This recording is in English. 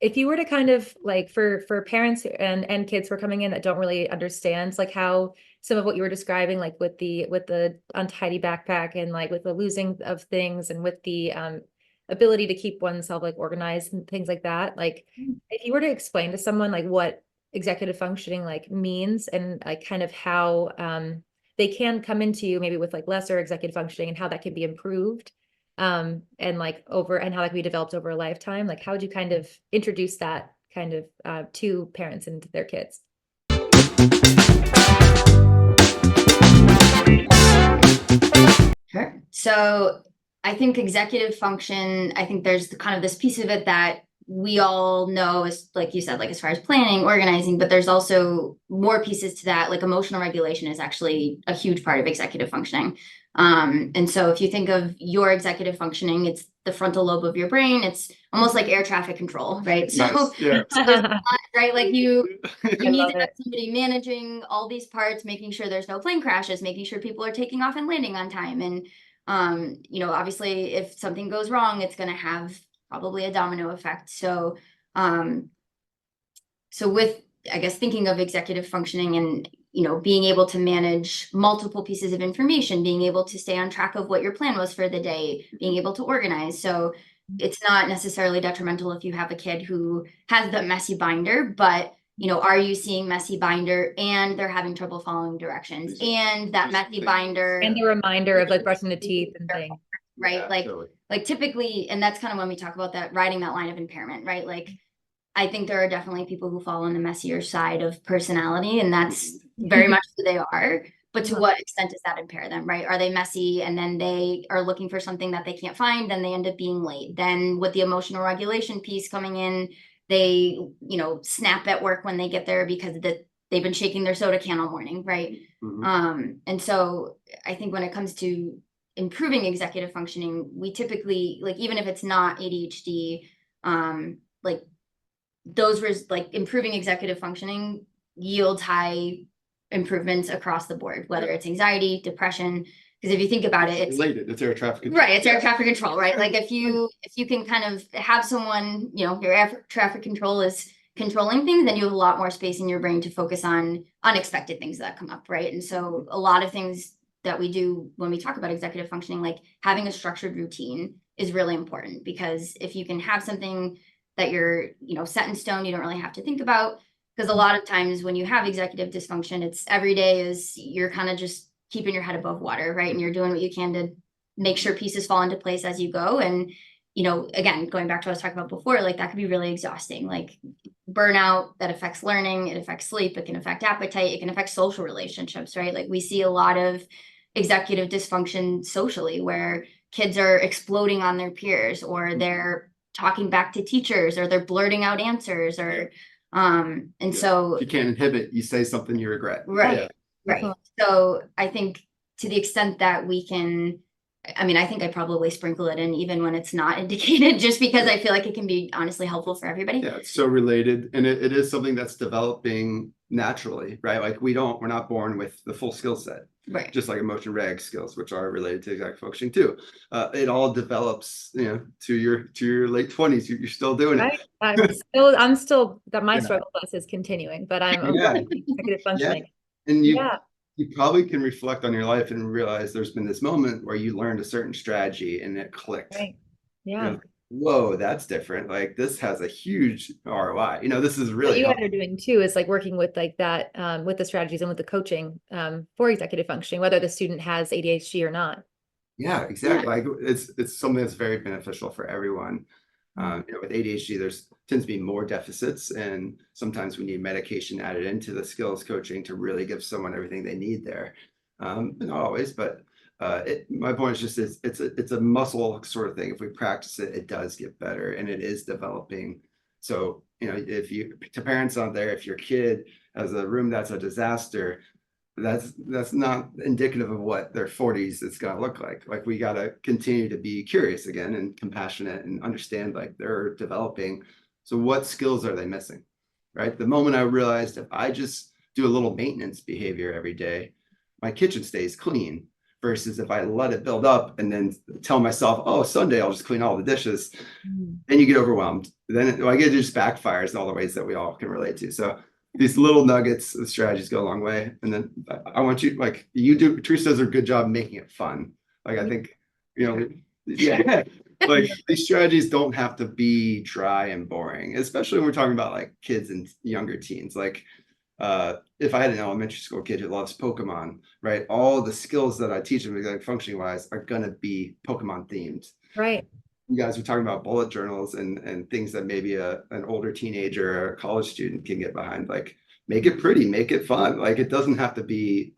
if you were to kind of like for parents and kids who are coming in that don't really understand like how some of what you were describing, like with the untidy backpack and like with the losing of things and with the ability to keep oneself like organized and things like that, like if you were to explain to someone like what executive functioning like means and like kind of how they can come into you maybe with like lesser executive functioning and how that can be improved, and like over and how that can be developed over a lifetime, like how would you kind of introduce that kind of to parents and their kids? Sure. So I think executive function, I think there's kind of this piece of it that we all know is, like you said, like as far as planning, organizing, but there's also more pieces to that. Like emotional regulation is actually a huge part of executive functioning. And so if you think of your executive functioning, it's the frontal lobe of your brain. It's almost like air traffic control, right? So, Nice. Yeah. so there's a lot, right? Like I you need love to have it. somebody managing all these parts, making sure there's no plane crashes, making sure people are taking off and landing on time. And obviously if something goes wrong, it's going to have probably a domino effect. So um, so with, I guess, thinking of executive functioning and, being able to manage multiple pieces of information, being able to stay on track of what your plan was for the day, being able to organize. So it's not necessarily detrimental if you have a kid who has the messy binder, but are you seeing messy binder and they're having trouble following directions and that messy And binder, the reminder of like brushing the teeth and things. right? Yeah, Like, totally. like typically, and that's kind of when we talk about that, riding that line of impairment, right? Like, I think there are definitely people who fall on the messier side of personality, and that's very much who they are. But to what extent does that impair them, right? Are they messy and then they are looking for something that they can't find, then they end up being late. Then with the emotional regulation piece coming in, they, snap at work when they get there because they've been shaking their soda can all morning, right? And so I think when it comes to improving executive functioning, we typically, like, even if it's not ADHD, like like improving executive functioning yields high improvements across the board, whether it's anxiety, depression. Because if you think about it, it's related. It's air traffic control. right. It's air traffic control, right? Like if you can kind of have someone, your air traffic control is controlling things, then you have a lot more space in your brain to focus on unexpected things that come up, right? And so a lot of things that we do when we talk about executive functioning, like having a structured routine is really important, because if you can have something that you're, set in stone, you don't really have to think about. Because a lot of times when you have executive dysfunction, it's every day is you're kind of just keeping your head above water, right? And you're doing what you can to make sure pieces fall into place as you go. And, again, going back to what I was talking about before, like that could be really exhausting. Like burnout that affects learning, it affects sleep, it can affect appetite, it can affect social relationships, right? Like we see a lot of executive dysfunction socially where kids are exploding on their peers, or they're talking back to teachers, or they're blurting out answers, or and so If you can't inhibit, you say something you regret. right. Yeah. Right. So I think to the extent that we can, I mean, I think I probably sprinkle it in even when it's not indicated, just because I feel like it can be honestly helpful for everybody. Yeah, it's so related, and it is something that's developing naturally, right? Like we're not born with the full skill set, Right. just like emotion reg skills, which are related to executive functioning too. It all develops, to your late 20s. You're still doing it. Right. I'm still that my Yeah. struggle bus is continuing, but I'm Yeah. learning executive Yeah. functioning. And Yeah. you probably can reflect on your life and realize there's been this moment where you learned a certain strategy and it clicked. Right. Yeah. Whoa, that's different. Like this has a huge ROI. This is What really you guys are helpful. doing too is like working with like that with the strategies and with the coaching for executive functioning, whether the student has ADHD or not. Yeah, exactly. Like it's something that's very beneficial for everyone. Mm. With ADHD, there's tends to be more deficits, and sometimes we need medication added into the skills coaching to really give someone everything they need there. Not always, but my point is just it's a muscle sort of thing. If we practice it, it does get better, and it is developing. So if you to parents out there, if your kid has a room that's a disaster, that's not indicative of what their 40s is going to look like. Like we got to continue to be curious again and compassionate and understand like they're developing. So what skills are they missing? Right. The moment I realized if I just do a little maintenance behavior every day, my kitchen stays clean. versus if I let it build up and then tell myself, oh, Sunday, I'll just clean all the dishes. Mm. Then you get overwhelmed. Then it just backfires in all the ways that we all can relate to. So these little nuggets of strategies go a long way. And then I want you, like you do, Teresa does a good job making it fun. Like, I think, yeah, like these strategies don't have to be dry and boring, especially when we're talking about like kids and younger teens. Like, if I had an elementary school kid who loves Pokemon, right? All the skills that I teach them, like functioning wise, are gonna be Pokemon themed. Right. You guys were talking about bullet journals and things that maybe an older teenager or a college student can get behind. Like, make it pretty, make it fun. Like, it doesn't have to be